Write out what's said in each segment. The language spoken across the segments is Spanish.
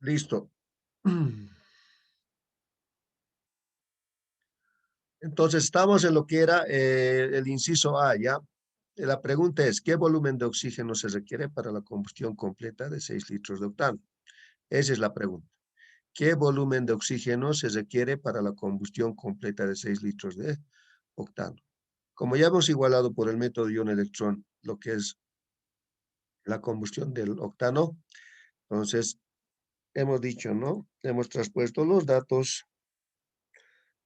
Listo. Entonces, estamos en lo que era el inciso A, ¿ya? La pregunta es, ¿qué volumen de oxígeno se requiere para la combustión completa de 6 litros de octano? Esa es la pregunta. ¿Qué volumen de oxígeno se requiere para la combustión completa de 6 litros de octano? Como ya hemos igualado por el método ion-electrón lo que es la combustión del octano, entonces hemos dicho, ¿no? Hemos traspuesto los datos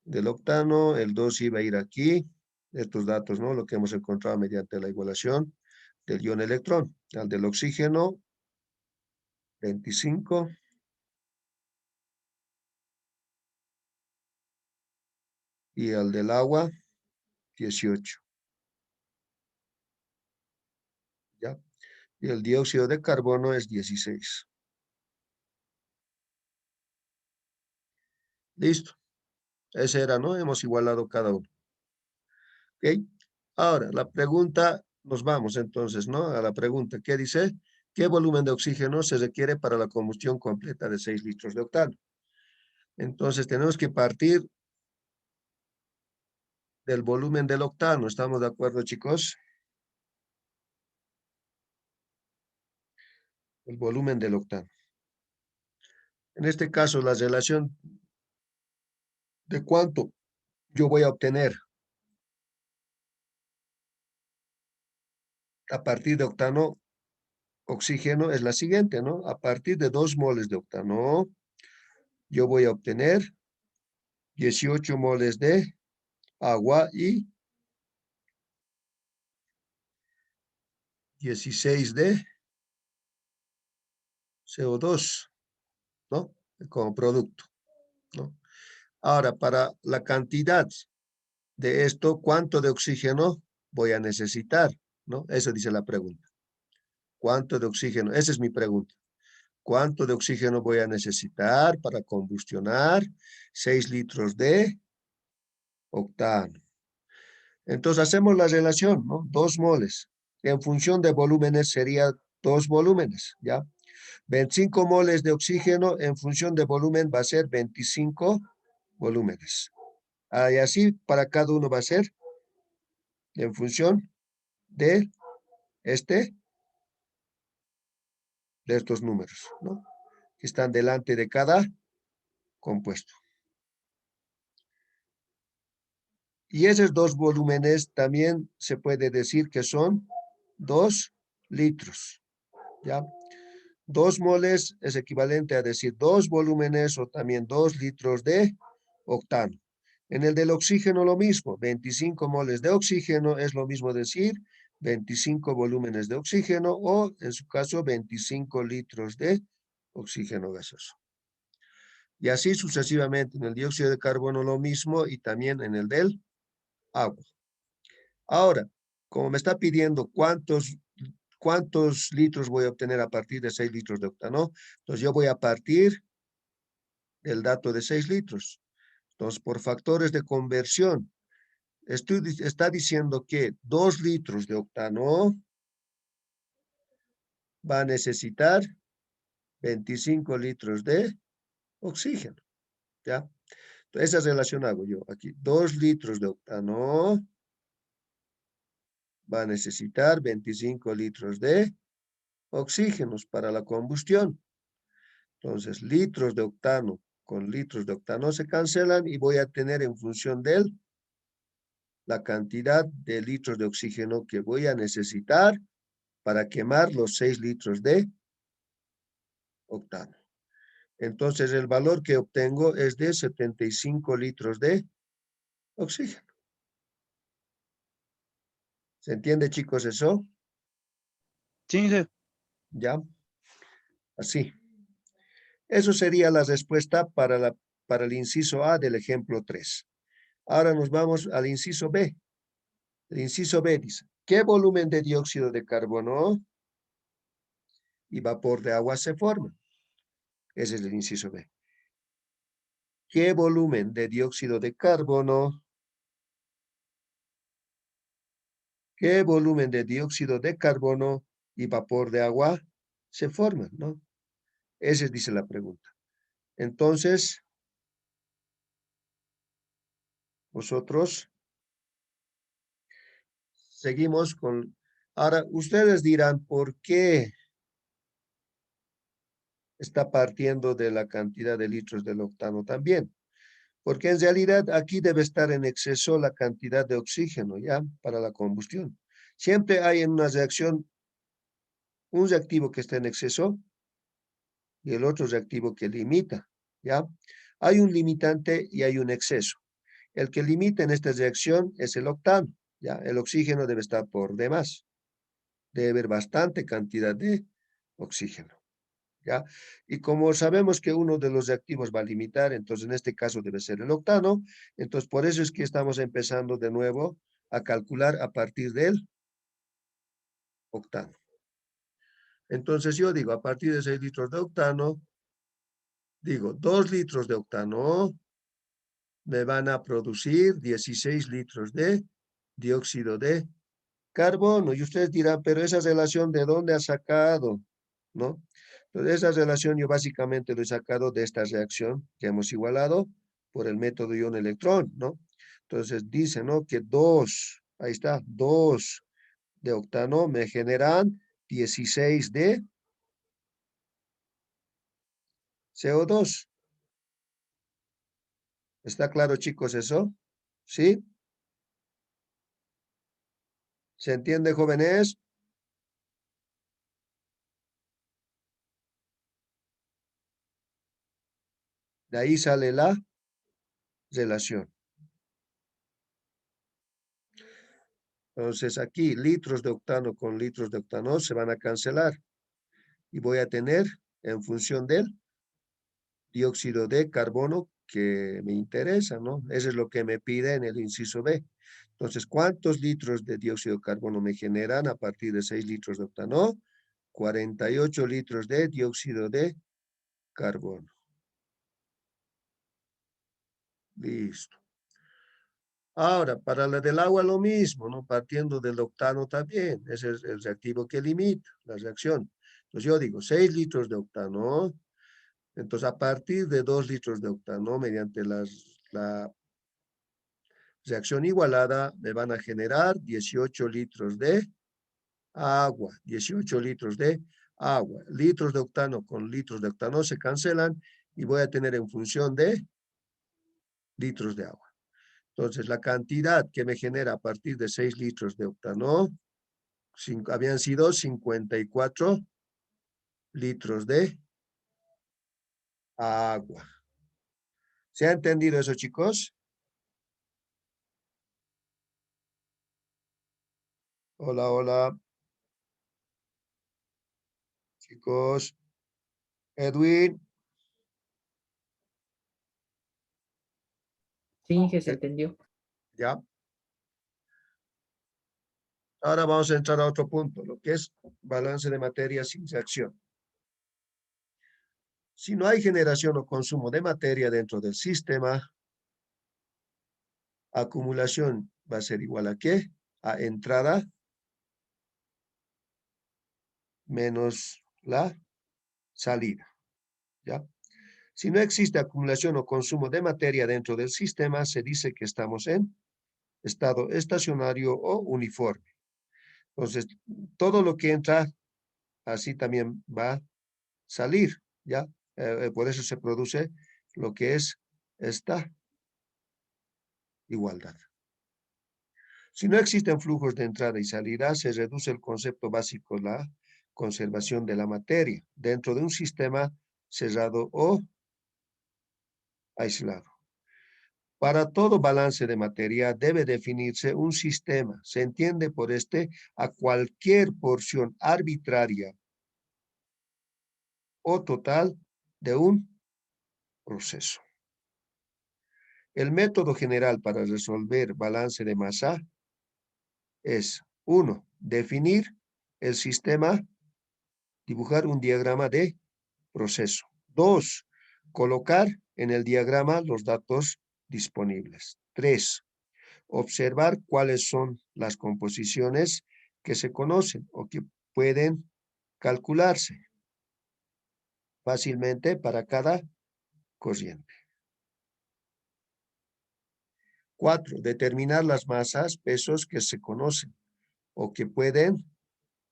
del octano, el 2 iba a ir aquí, estos datos, ¿no? Lo que hemos encontrado mediante la igualación del ion electrón, al del oxígeno, 25, y al del agua, 18, ¿ya? Y el dióxido de carbono es 16. Listo. Ese era, ¿no? Hemos igualado cada uno. ¿Ok? Ahora, la pregunta, nos vamos entonces, ¿no? A la pregunta, ¿qué dice? ¿Qué volumen de oxígeno se requiere para la combustión completa de 6 litros de octano? Entonces, tenemos que partir del volumen del octano. ¿Estamos de acuerdo, chicos? El volumen del octano. En este caso, la relación de cuánto yo voy a obtener a partir de octano oxígeno es la siguiente, ¿no? A partir de 2 moles de octano, yo voy a obtener 18 moles de agua y 16 de CO2, ¿no? Como producto, ¿no? Ahora, para la cantidad de esto, ¿cuánto de oxígeno voy a necesitar? ¿No? Eso dice la pregunta. ¿Cuánto de oxígeno? Esa es mi pregunta. ¿Cuánto de oxígeno voy a necesitar para combustionar 6 litros de octano? Entonces hacemos la relación, ¿no? 2 moles. En función de volúmenes sería 2 volúmenes, ¿ya? 25 moles de oxígeno en función de volumen va a ser 25 volúmenes. Y así para cada uno va a ser en función de este, de estos números, ¿no? Que están delante de cada compuesto. Y esos 2 volúmenes también se puede decir que son 2 litros, ¿ya? 2 moles es equivalente a decir 2 volúmenes o también 2 litros de octano. En el del oxígeno lo mismo, 25 moles de oxígeno es lo mismo decir 25 volúmenes de oxígeno o en su caso 25 litros de oxígeno gaseoso. Y así sucesivamente en el dióxido de carbono lo mismo y también en el del agua. Ahora, como me está pidiendo cuántos litros voy a obtener a partir de 6 litros de octano, entonces yo voy a partir del dato de 6 litros. Entonces, por factores de conversión, está diciendo que 2 litros de octano va a necesitar 25 litros de oxígeno, ¿ya? Entonces, esa relación hago yo aquí. 2 litros de octano va a necesitar 25 litros de oxígenos para la combustión. Entonces, litros de octano con litros de octano se cancelan y voy a tener en función de él la cantidad de litros de oxígeno que voy a necesitar para quemar los 6 litros de octano. Entonces, el valor que obtengo es de 75 litros de oxígeno. ¿Se entiende, chicos, eso? Sí, sí. ¿Ya? Así. Eso sería la respuesta para el inciso A del ejemplo 3. Ahora nos vamos al inciso B. El inciso B dice, ¿qué volumen de dióxido de carbono y vapor de agua se forma? Ese es el inciso B. ¿Qué volumen de dióxido de carbono? ¿Qué volumen de dióxido de carbono y vapor de agua se forman, no? Ese dice la pregunta. Entonces, nosotros seguimos con... Ahora, ustedes dirán, ¿por qué está partiendo de la cantidad de litros del octano también? Porque en realidad aquí debe estar en exceso la cantidad de oxígeno, ¿ya? Para la combustión. Siempre hay en una reacción un reactivo que está en exceso y el otro reactivo que limita, ¿ya? Hay un limitante y hay un exceso. El que limita en esta reacción es el octano, ¿ya? El oxígeno debe estar por demás. Debe haber bastante cantidad de oxígeno, ¿ya? Y como sabemos que uno de los reactivos va a limitar, entonces en este caso debe ser el octano, entonces por eso es que estamos empezando de nuevo a calcular a partir del octano. Entonces yo digo, a partir de 6 litros de octano, digo, 2 litros de octano me van a producir 16 litros de dióxido de carbono. Y ustedes dirán, pero esa relación, ¿de dónde ha sacado? ¿No? Entonces, esa relación yo básicamente lo he sacado de esta reacción que hemos igualado por el método ion-electrón, ¿no? Entonces, dice, ¿no? Que 2, ahí está, 2 de octano me generan 16 de CO2. ¿Está claro, chicos, eso? ¿Sí? ¿Se entiende, jóvenes? De ahí sale la relación. Entonces aquí litros de octano con litros de octano se van a cancelar y voy a tener en función del dióxido de carbono que me interesa, ¿no? Eso es lo que me pide en el inciso B. Entonces, ¿cuántos litros de dióxido de carbono me generan a partir de 6 litros de octano? 48 litros de dióxido de carbono. Listo. Ahora, para la del agua lo mismo, ¿no? Partiendo del octano también. Ese es el reactivo que limita la reacción. Entonces yo digo 6 litros de octano. Entonces a partir de 2 litros de octano, mediante la reacción igualada, me van a generar 18 litros de agua. 18 litros de agua. Litros de octano con litros de octano se cancelan y voy a tener en función de litros de agua. Entonces, la cantidad que me genera a partir de 6 litros de octano habían sido 54 litros de agua. ¿Se ha entendido eso, chicos? Hola, hola, chicos. Edwin, Sí, que se eh, entendió. ya. Ahora vamos a entrar a otro punto, lo que es balance de materia sin reacción. Si no hay generación o consumo de materia dentro del sistema, acumulación va a ser igual a ¿qué? A entrada menos la salida, ¿ya? Si no existe acumulación o consumo de materia dentro del sistema, se dice que estamos en estado estacionario o uniforme. Entonces, todo lo que entra, así también va a salir, ¿ya? Por eso se produce lo que es esta igualdad. Si no existen flujos de entrada y salida, se reduce el concepto básico, la conservación de la materia, dentro de un sistema cerrado o aislado. Para todo balance de materia debe definirse un sistema. Se entiende por este a cualquier porción arbitraria o total de un proceso. El método general para resolver balance de masa es 1. Definir el sistema, dibujar un diagrama de proceso. 2. Colocar en el diagrama los datos disponibles. 3. Observar cuáles son las composiciones que se conocen o que pueden calcularse. fácilmente para cada corriente. 4. Determinar las masas, pesos que se conocen o que pueden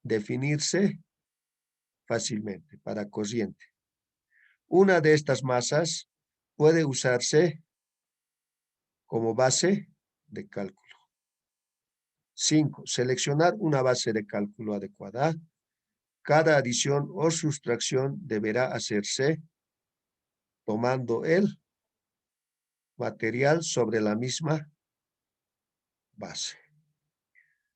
definirse fácilmente para corriente. Una de estas masas puede usarse como base de cálculo. 5. Seleccionar una base de cálculo adecuada. Cada adición o sustracción deberá hacerse tomando el material sobre la misma base.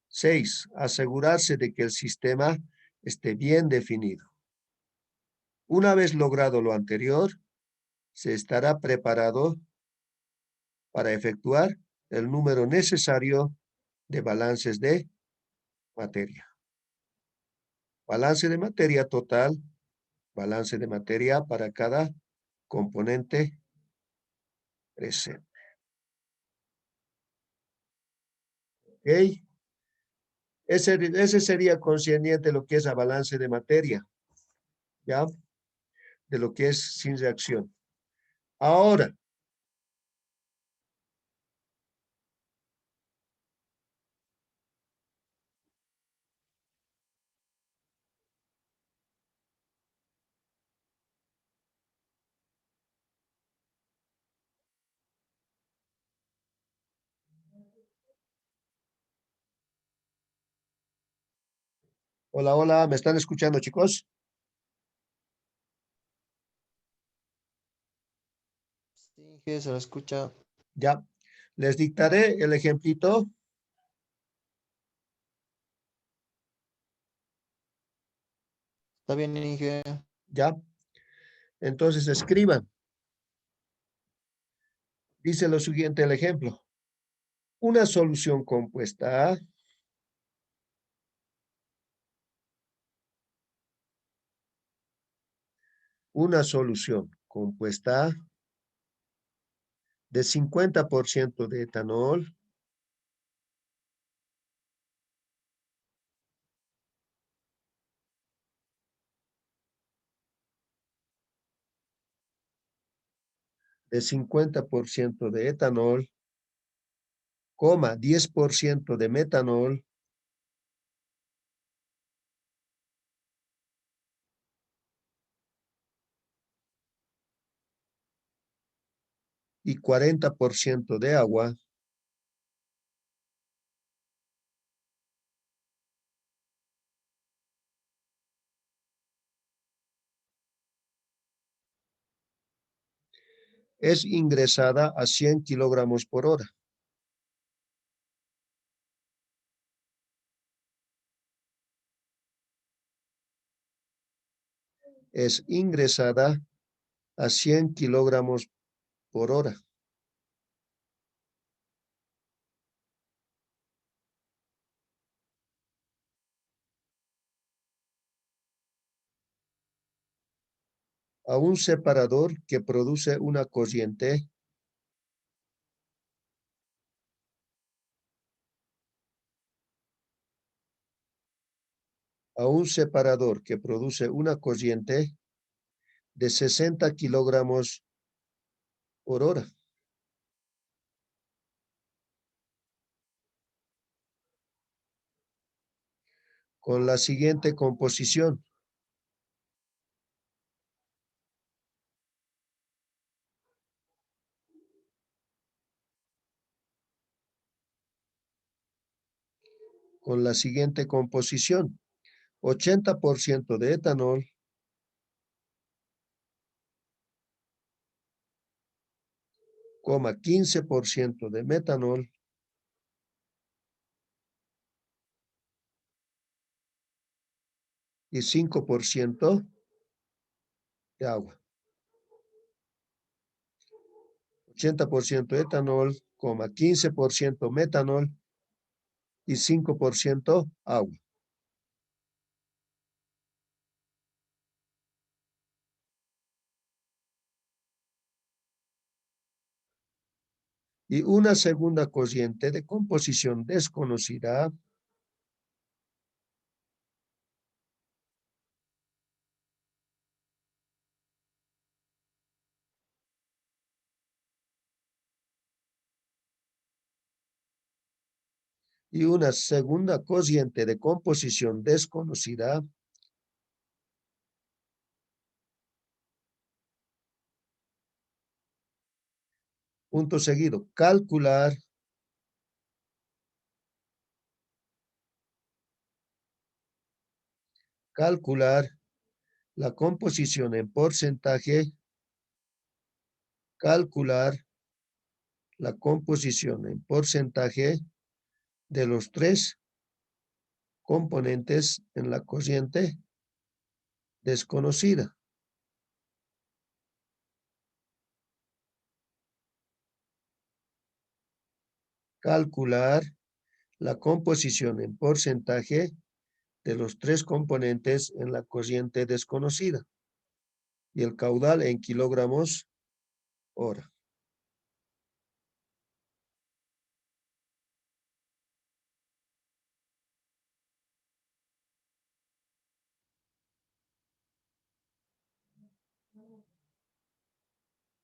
6. Asegurarse de que el sistema esté bien definido. Una vez logrado lo anterior, se estará preparado para efectuar el número necesario de balances de materia. Balance de materia total, balance de materia para cada componente presente. ¿Ok? Ese sería concerniente lo que es a balance de materia, ¿ya? De lo que es sin reacción. Ahora, hola, hola, ¿me están escuchando, chicos? Sí, que se lo escucha. Ya. Les dictaré el ejemplito. Está bien, Inge. Ya. Entonces escriban. Dice lo siguiente el ejemplo. Una solución compuesta una solución compuesta de 50% de etanol, de 50% de etanol, 10% de metanol y 40% de agua, es ingresada a 100 kilogramos por hora. Es ingresada a 100 kilogramos por hora. A un separador que produce una corriente a un separador que produce una corriente de 60 kilogramos por hora. Con la siguiente composición. Con la siguiente composición. 80% de etanol, 15% de metanol y 5% de agua. 80% etanol, 15% metanol y 5% agua. Y una segunda corriente de composición desconocida Y una segunda cociente de composición desconocida. Punto seguido, calcular la composición en porcentaje, calcular la composición en porcentaje de los tres componentes en la cociente desconocida. Calcular la composición en porcentaje de los tres componentes en la cociente desconocida. Y el caudal en kilogramos hora.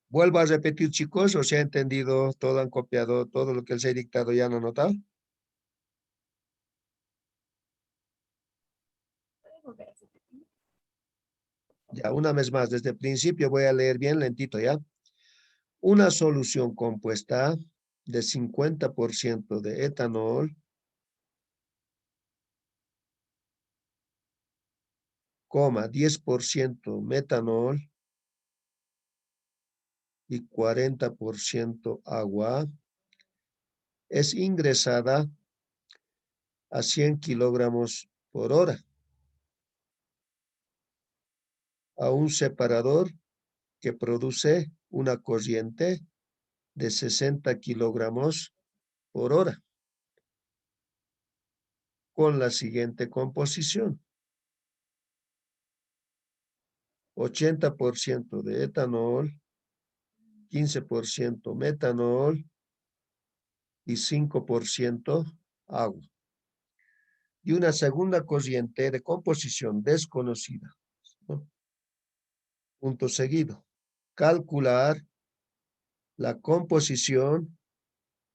Vuelvo a repetir, chicos, o se ha entendido todo, han copiado todo lo que les he dictado, ya han anotado. Ya, una vez más, desde el principio voy a leer bien lentito, ¿ya? Una solución compuesta de 50% de etanol, 10% metanol y 40% agua es ingresada a 100 kilogramos por hora a un separador que produce una corriente de 60 kilogramos por hora con la siguiente composición: 80% de etanol, 15% metanol y 5% agua. Y una segunda corriente de composición desconocida, ¿no? Punto seguido. Calcular la composición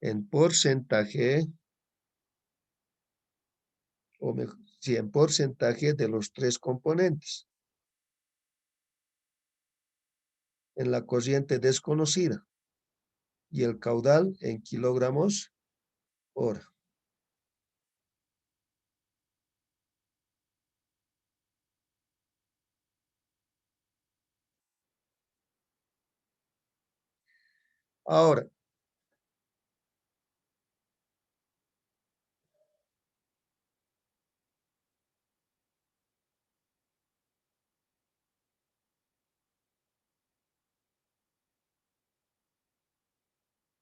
en porcentaje, o mejor, sí, en porcentaje de los tres componentes en la corriente desconocida y el caudal en kilogramos hora. Ahora,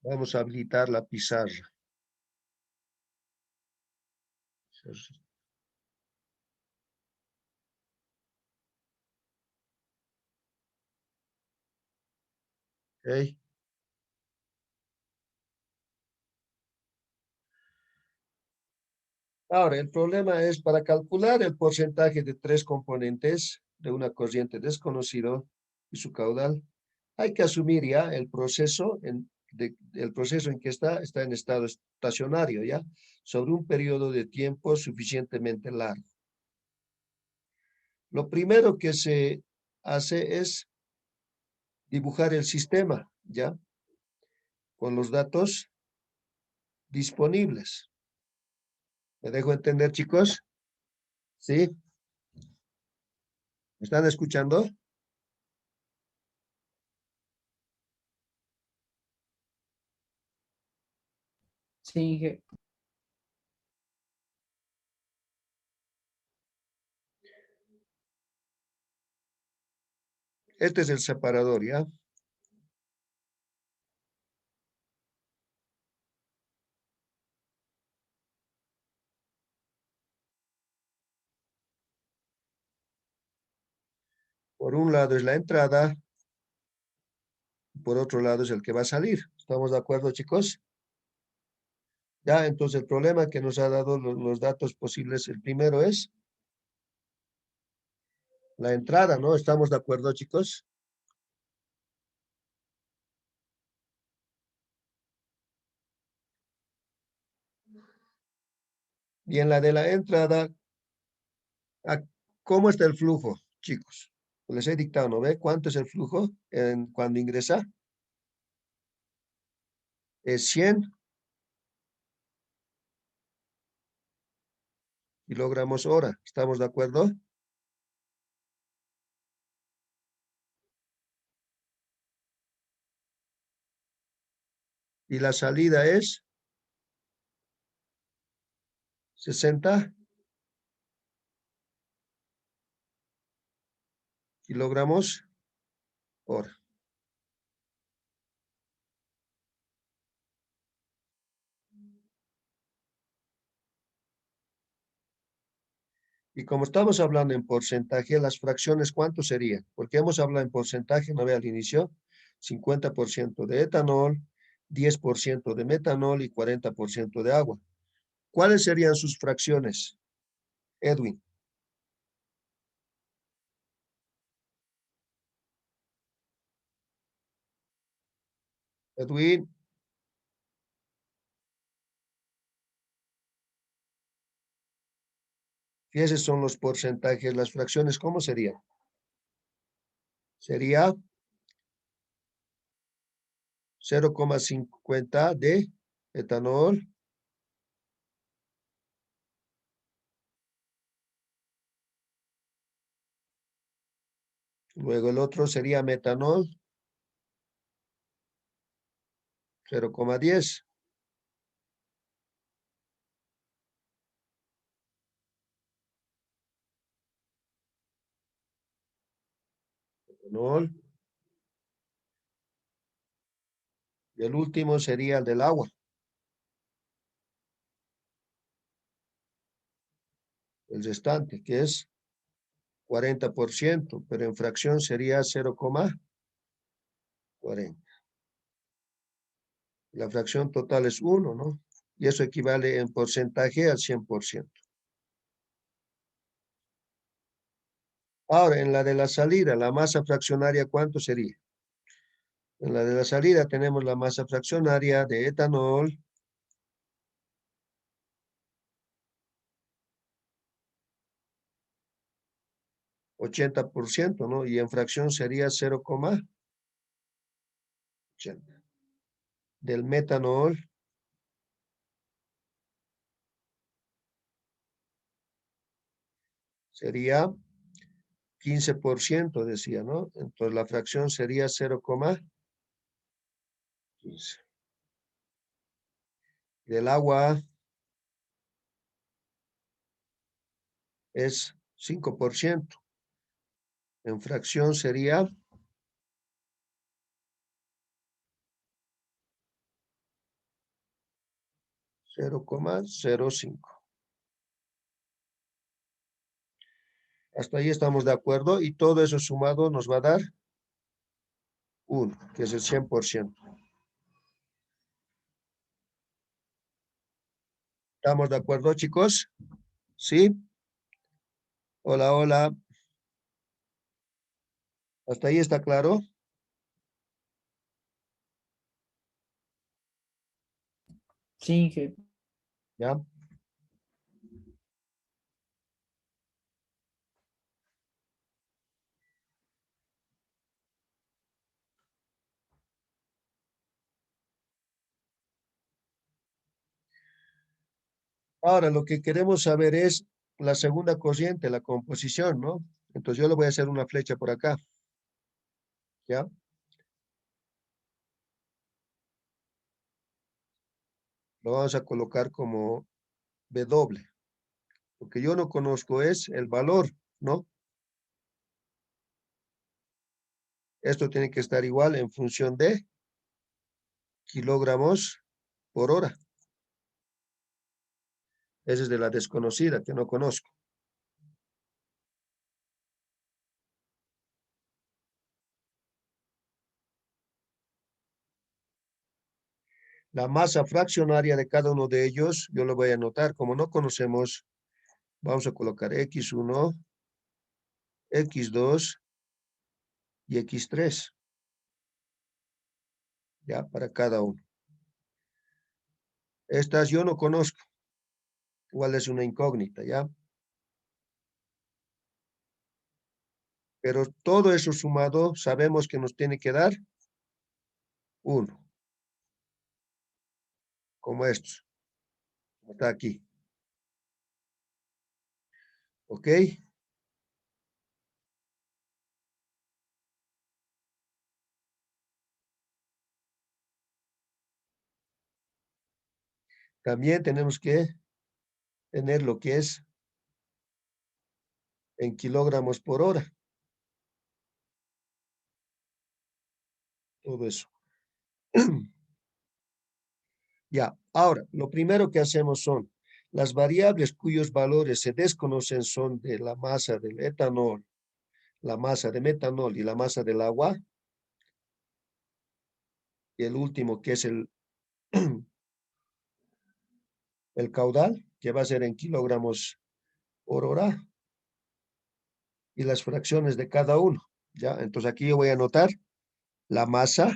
vamos a habilitar la pizarra. ¿Ok? Ahora, el problema es para calcular el porcentaje de tres componentes de una corriente desconocido y su caudal, hay que asumir ya el proceso el proceso en que está en estado estacionario, ¿ya? Sobre un periodo de tiempo suficientemente largo. Lo primero que se hace es dibujar el sistema, ¿ya? Con los datos disponibles. ¿Me dejo entender, chicos? ¿Sí? ¿Me están escuchando? Sí, Este es el separador, ¿ya? Por un lado es la entrada, por otro lado es el que va a salir. ¿Estamos de acuerdo, chicos? Ya, entonces el problema que nos ha dado los datos posibles, el primero es la entrada, ¿no? ¿Estamos de acuerdo, chicos? Y en la de la entrada, ¿cómo está el flujo, chicos? Les he dictado, ¿no ve? ¿Cuánto es el flujo cuando ingresa? Es 100 kilogramos hora. ¿Estamos de acuerdo? Y la salida es 60 kilogramos hora. Y como estamos hablando en porcentaje, las fracciones, ¿cuánto serían? Porque hemos hablado en porcentaje, no ve al inicio, 50% de etanol, 10% de metanol y 40% de agua. ¿Cuáles serían sus fracciones, Edwin? Edwin, y esos son los porcentajes, las fracciones, ¿cómo serían? Sería 0,50 de etanol, luego el otro sería metanol, 0,10. Etanol, y el último sería el del agua, el restante, que es 40%, pero en fracción sería 0,40. La fracción total es 1, ¿no? Y eso equivale en porcentaje al 100%. Ahora, en la de la salida, la masa fraccionaria, ¿cuánto sería? En la de la salida tenemos la masa fraccionaria de etanol, 80%, ¿no? Y en fracción sería 0,80. Del metanol, sería 15%, decía, ¿no? Entonces la fracción sería 0,15. Del agua es 5%. En fracción sería 0,05. Hasta ahí estamos de acuerdo y todo eso sumado nos va a dar 1, que es el 100%. ¿Estamos de acuerdo, chicos? ¿Sí? Hola, hola. ¿Hasta ahí está claro? Sí, jefe. ¿Ya? Ahora, lo que queremos saber es la segunda corriente, la composición, ¿no? Entonces yo le voy a hacer una flecha por acá. ¿Ya? Lo vamos a colocar como W. Lo que yo no conozco es el valor, ¿no? Esto tiene que estar igual en función de kilogramos por hora. Esa es de la desconocida, que no conozco. La masa fraccionaria de cada uno de ellos, yo lo voy a anotar. Como no conocemos, vamos a colocar X1, X2 y X3. Ya, para cada uno. Estas yo no conozco. Igual es una incógnita, ¿ya? Pero todo eso sumado, sabemos que nos tiene que dar 1, como estos, como está aquí. ¿Ok? También tenemos que tener lo que es en kilogramos por hora. Todo eso. Ya, ahora, lo primero que hacemos son las variables cuyos valores se desconocen son de la masa del etanol, la masa de metanol y la masa del agua. Y el último que es el caudal, que va a ser en kilogramos por hora. Y las fracciones de cada uno. ¿Ya? Entonces aquí yo voy a anotar la masa.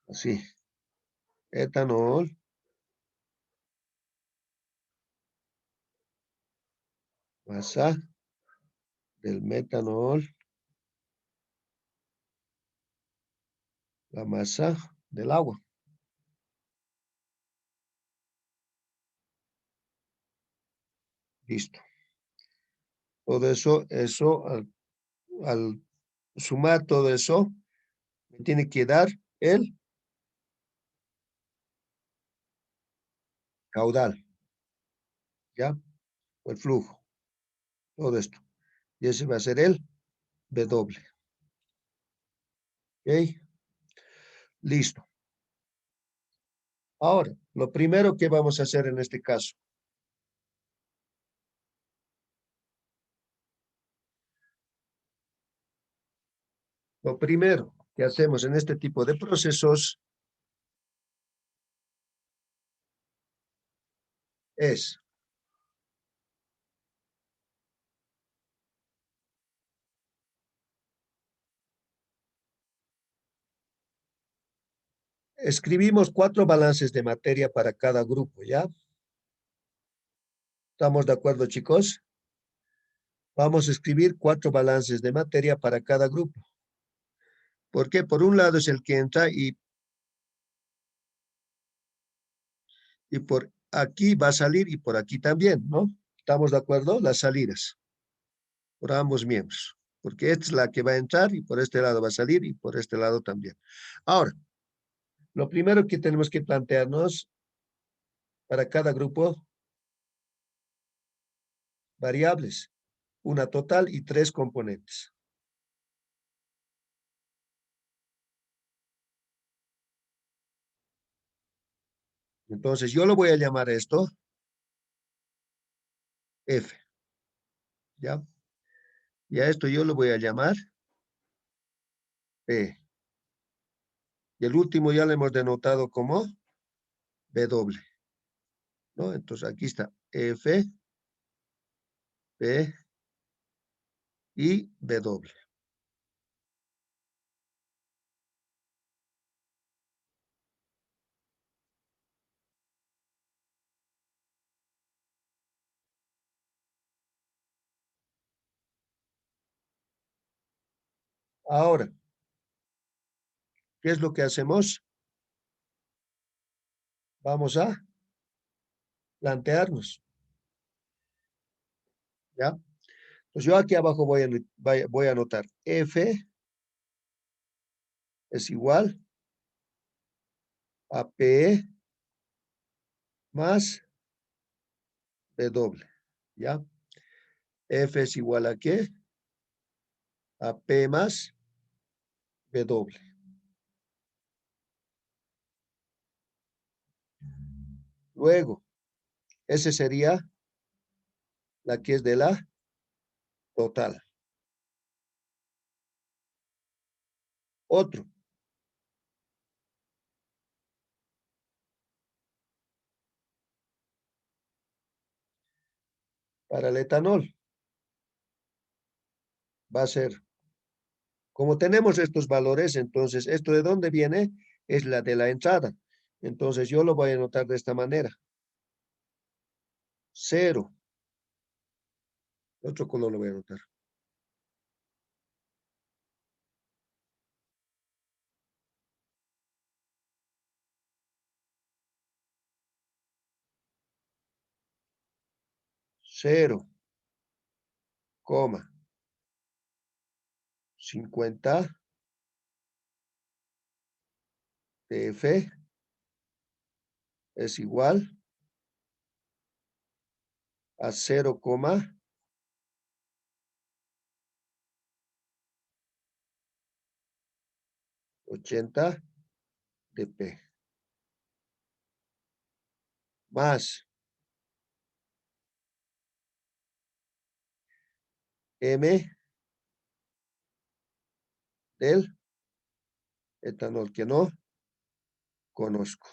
Así. Etanol. Masa del metanol. La masa del agua. Listo. Todo eso al sumar todo eso, me tiene que dar el caudal, ¿ya? O el flujo, todo esto. Y ese va a ser el W. ¿Ok? Listo. Ahora, lo primero que vamos a hacer en este caso. Lo primero que hacemos en este tipo de procesos es escribimos 4 balances de materia para cada grupo, ¿ya? ¿Estamos de acuerdo, chicos? Vamos a escribir 4 balances de materia para cada grupo. ¿Por qué? Por un lado es el que entra y por aquí va a salir y por aquí también, ¿no? ¿Estamos de acuerdo? Las salidas por ambos miembros. Porque esta es la que va a entrar y por este lado va a salir y por este lado también. Ahora, lo primero que tenemos que plantearnos para cada grupo, variables, una total y 3 componentes. Entonces, yo lo voy a llamar esto F, ¿ya? Y a esto yo lo voy a llamar P. Y el último ya lo hemos denotado como W, ¿no? Entonces, aquí está F, P y W. Ahora, ¿qué es lo que hacemos? Vamos a plantearnos, ¿ya? Pues yo aquí abajo voy a anotar F es igual a P más W, ¿ya? F es igual a ¿qué? A P más W. Luego, ese sería la que es de la total. Otro. Para el etanol va a ser, como tenemos estos valores, entonces, ¿esto de dónde viene? Es la de la entrada. Entonces yo lo voy a anotar de esta manera. 0. Otro color lo voy a anotar. 0, 50 TF es igual a 0,80 dp más M del etanol que no conozco.